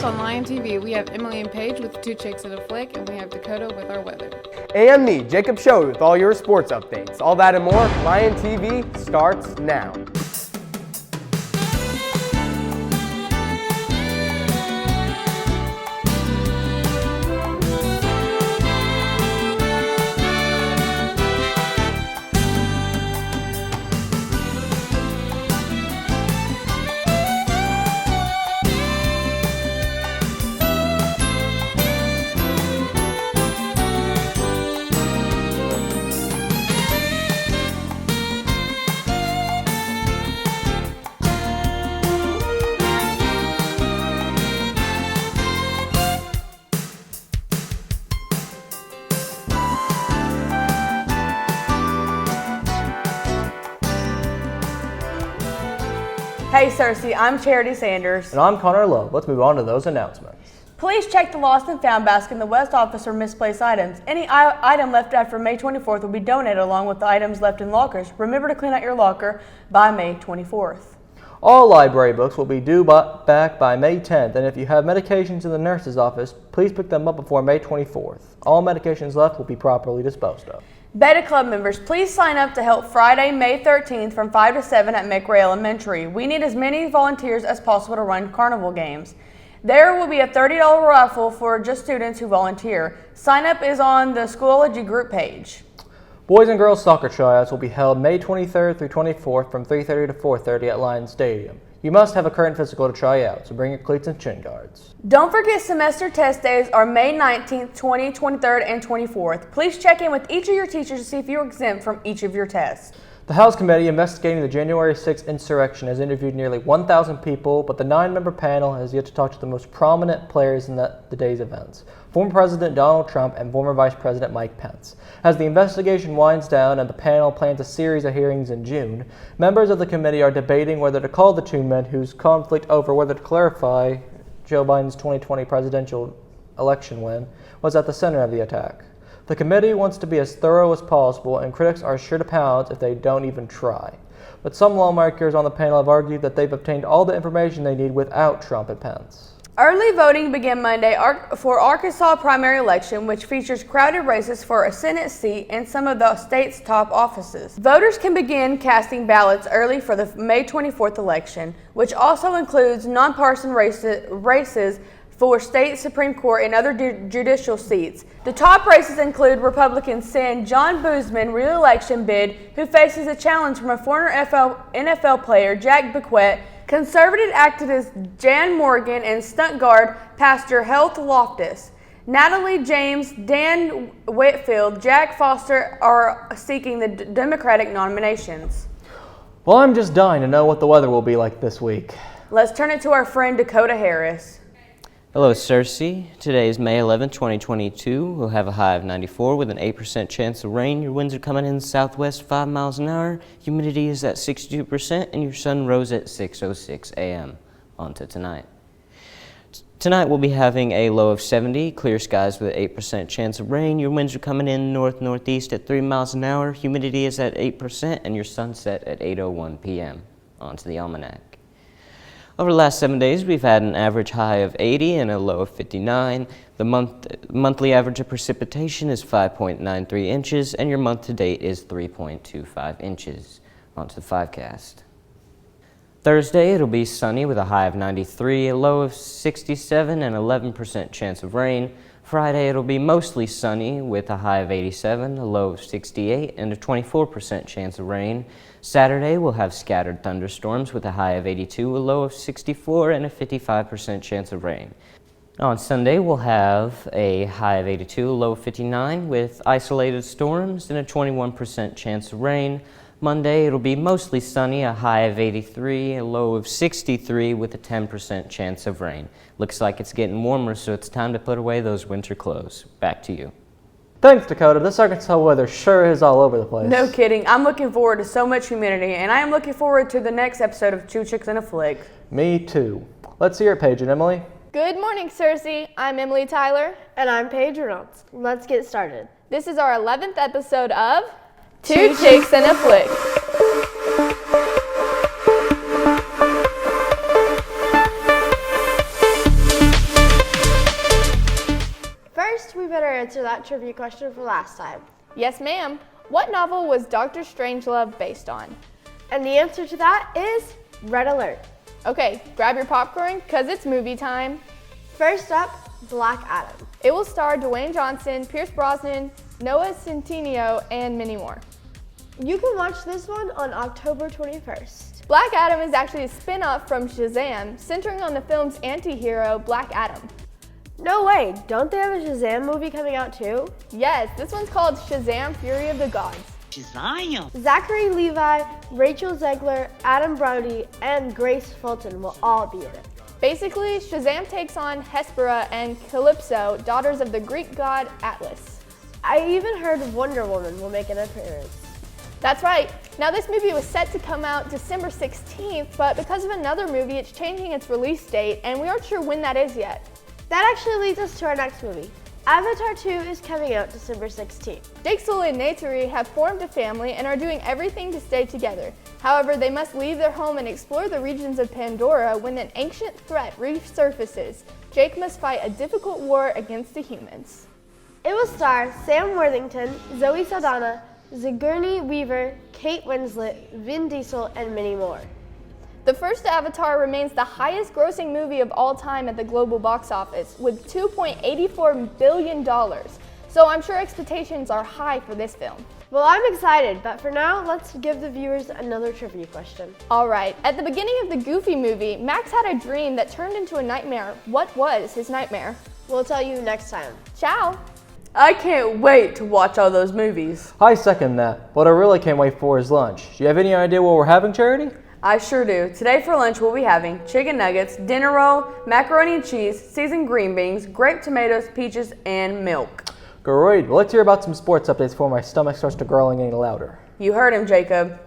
on Lion TV, we have Emily and Paige with Two Chicks and a Flick, and we have Dakota with our weather. And me, Jacob Show, with all your sports updates. All that and more, Lion TV starts now. Hey Cersei, I'm Charity Sanders. And I'm Connor Love. Let's move on to those announcements. Please check the lost and found basket in the West office for misplaced items. Any item left after May 24th will be donated along with the items left in lockers. Remember to clean out your locker by May 24th. All library books will be due back by May 10th, and if you have medications in the nurse's office, please pick them up before May 24th. All medications left will be properly disposed of. Beta Club members, please sign up to help Friday, May 13th from 5 to 7 at McRae Elementary. We need as many volunteers as possible to run carnival games. There will be a $30 raffle for just students who volunteer. Sign up is on the Schoology group page. Boys and girls soccer tryouts will be held May 23rd through 24th from 3:30 to 4:30 at Lions Stadium. You must have a current physical to try out, so bring your cleats and shin guards. Don't forget semester test days are May 19th, 20th, 23rd, and 24th. Please check in with each of your teachers to see if you're exempt from each of your tests. The House Committee investigating the January 6th insurrection has interviewed nearly 1,000 people, but the 9-member panel has yet to talk to the most prominent players in the day's events, former President Donald Trump and former Vice President Mike Pence. As the investigation winds down and the panel plans a series of hearings in June, members of the committee are debating whether to call the two men whose conflict over whether to clarify Joe Biden's 2020 presidential election win was at the center of the attack. The committee wants to be as thorough as possible, and critics are sure to pounce if they don't even try. But some lawmakers on the panel have argued that they've obtained all the information they need without Trump and Pence. Early voting began Monday for Arkansas primary election, which features crowded races for a Senate seat and some of the state's top offices. Voters can begin casting ballots early for the May 24th election, which also includes nonpartisan races for state Supreme Court and other judicial seats. The top races include Republican Sen. John Boozman re-election bid, who faces a challenge from a former NFL player, Jack Bequette, conservative activist Jan Morgan, and stunt guard Pastor Heath Loftus. Natalie James, Dan Whitfield, Jack Foster are seeking the Democratic nominations. Well, I'm just dying to know what the weather will be like this week. Let's turn it to our friend Dakota Harris. Hello, Cersei. Today is May 11, 2022. We'll have a high of 94 with an 8% chance of rain. Your winds are coming in southwest 5 miles an hour. Humidity is at 62%, and your sun rose at 6:06 a.m. On to tonight. Tonight we'll be having a low of 70, clear skies with an 8% chance of rain. Your winds are coming in north-northeast at 3 miles an hour. Humidity is at 8%, and your sunset at 8:01 p.m. On to the almanac. Over the last 7 days, we've had an average high of 80 and a low of 59. The monthly average of precipitation is 5.93 inches, and your month-to-date is 3.25 inches. On to the 5cast. Thursday, it'll be sunny with a high of 93, a low of 67, and 11% chance of rain. Friday, it'll be mostly sunny with a high of 87, a low of 68, and a 24% chance of rain. Saturday, we'll have scattered thunderstorms with a high of 82, a low of 64, and a 55% chance of rain. On Sunday, we'll have a high of 82, a low of 59, with isolated storms and a 21% chance of rain. Monday, it'll be mostly sunny, a high of 83, a low of 63, with a 10% chance of rain. Looks like it's getting warmer, so it's time to put away those winter clothes. Back to you. Thanks, Dakota. This Arkansas weather sure is all over the place. No kidding. I'm looking forward to so much humidity, and I am looking forward to the next episode of Two Chicks and a Flick. Me too. Let's hear it, Paige and Emily. Good morning, Cersei. I'm Emily Tyler. And I'm Paige Reynolds. Let's get started. This is our 11th episode of Two Chicks and a Flick. better answer that trivia question from last time. Yes, ma'am. What novel was Dr. Strangelove based on? And the answer to that is Red Alert. Okay, grab your popcorn, cause it's movie time. First up, Black Adam. It will star Dwayne Johnson, Pierce Brosnan, Noah Centineo, and many more. You can watch this one on October 21st. Black Adam is actually a spin-off from Shazam, centering on the film's anti-hero, Black Adam. No way, don't they have a Shazam movie coming out too? Yes, this one's called Shazam! Fury of the Gods. Zachary Levi, Rachel Zegler, Adam Brody, and Grace Fulton will all be in it. Basically, Shazam takes on Hespera and Calypso, daughters of the Greek god Atlas. I even heard Wonder Woman will make an appearance. That's right. Now this movie was set to come out December 16th, but because of another movie, it's changing its release date, and we aren't sure when that is yet. That actually leads us to our next movie. Avatar 2 is coming out December 16th. Dixel and Neytiri have formed a family and are doing everything to stay together. However, they must leave their home and explore the regions of Pandora when an ancient threat resurfaces. Jake must fight a difficult war against the humans. It will star Sam Worthington, Zoe Saldana, Sigourney Weaver, Kate Winslet, Vin Diesel, and many more. The first Avatar remains the highest grossing movie of all time at the global box office with $2.84 billion. So I'm sure expectations are high for this film. Well, I'm excited, but for now, let's give the viewers another trivia question. All right, at the beginning of the Goofy movie, Max had a dream that turned into a nightmare. What was his nightmare? We'll tell you next time. Ciao. I can't wait to watch all those movies. I second that. What I really can't wait for is lunch. Do you have any idea what we're having, Charity? I sure do. Today for lunch we'll be having chicken nuggets, dinner roll, macaroni and cheese, seasoned green beans, grape tomatoes, peaches, and milk. Great. Well, let's hear about some sports updates before my stomach starts to growling any louder. You heard him, Jacob.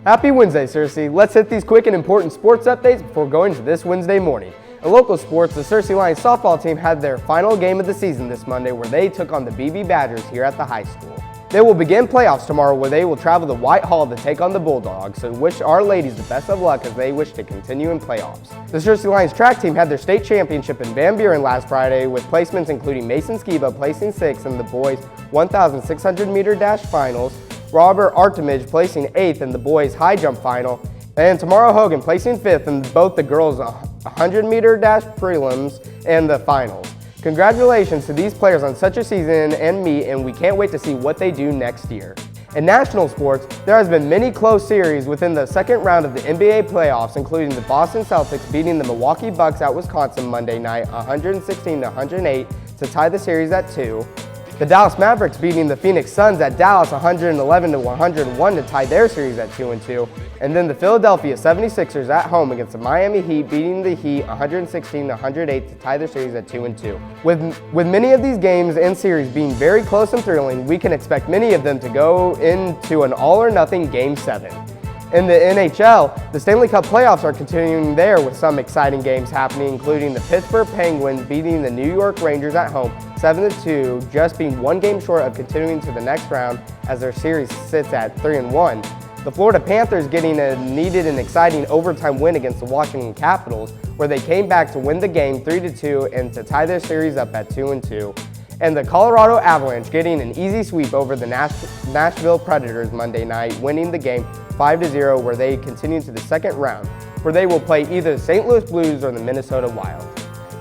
Happy Wednesday, Cersei. Let's hit these quick and important sports updates before going to this Wednesday morning. In local sports, the Cersei Lions softball team had their final game of the season this Monday where they took on the BB Badgers here at the high school. They will begin playoffs tomorrow where they will travel to Whitehall to take on the Bulldogs, so wish our ladies the best of luck as they wish to continue in playoffs. The Cersei Lions track team had their state championship in Van Buren last Friday with placements including Mason Skiba placing 6th in the boys 1,600 meter dash finals, Robert Artemage placing 8th in the boys high jump final, and Tamara Hogan placing 5th in both the girls 100 meter dash prelims and the finals. Congratulations to these players on such a season and meet, and we can't wait to see what they do next year. In national sports, there has been many close series within the second round of the NBA playoffs, including the Boston Celtics beating the Milwaukee Bucks at Wisconsin Monday night 116-108 to tie the series at 2. The Dallas Mavericks beating the Phoenix Suns at Dallas 111-101 to tie their series at 2-2. And then the Philadelphia 76ers at home against the Miami Heat beating the Heat 116-108 to tie their series at 2-2. With many of these games and series being very close and thrilling, we can expect many of them to go into an all-or-nothing Game 7. In the NHL, the Stanley Cup playoffs are continuing there with some exciting games happening, including the Pittsburgh Penguins beating the New York Rangers at home 7-2, just being one game short of continuing to the next round as their series sits at 3-1. The Florida Panthers getting a needed and exciting overtime win against the Washington Capitals, where they came back to win the game 3-2 and to tie their series up at 2-2. And the Colorado Avalanche getting an easy sweep over the Nashville Predators Monday night, winning the game 5-0, where they continue to the second round, where they will play either the St. Louis Blues or the Minnesota Wild.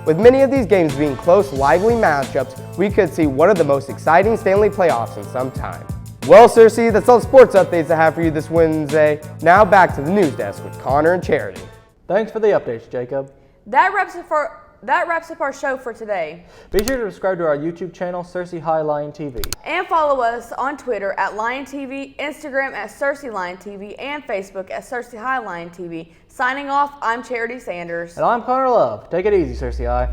With many of these games being close, lively matchups, we could see one of the most exciting Stanley playoffs in some time. Well, Cersei, that's all the sports updates I have for you this Wednesday. Now back to the news desk with Connor and Charity. Thanks for the updates, Jacob. That wraps up our show for today. Be sure to subscribe to our YouTube channel, Cersei High Lion TV. And follow us on Twitter at Lion TV, Instagram at Cersei Lion TV, and Facebook at Cersei High Lion TV. Signing off, I'm Charity Sanders. And I'm Connor Love. Take it easy, Cersei High.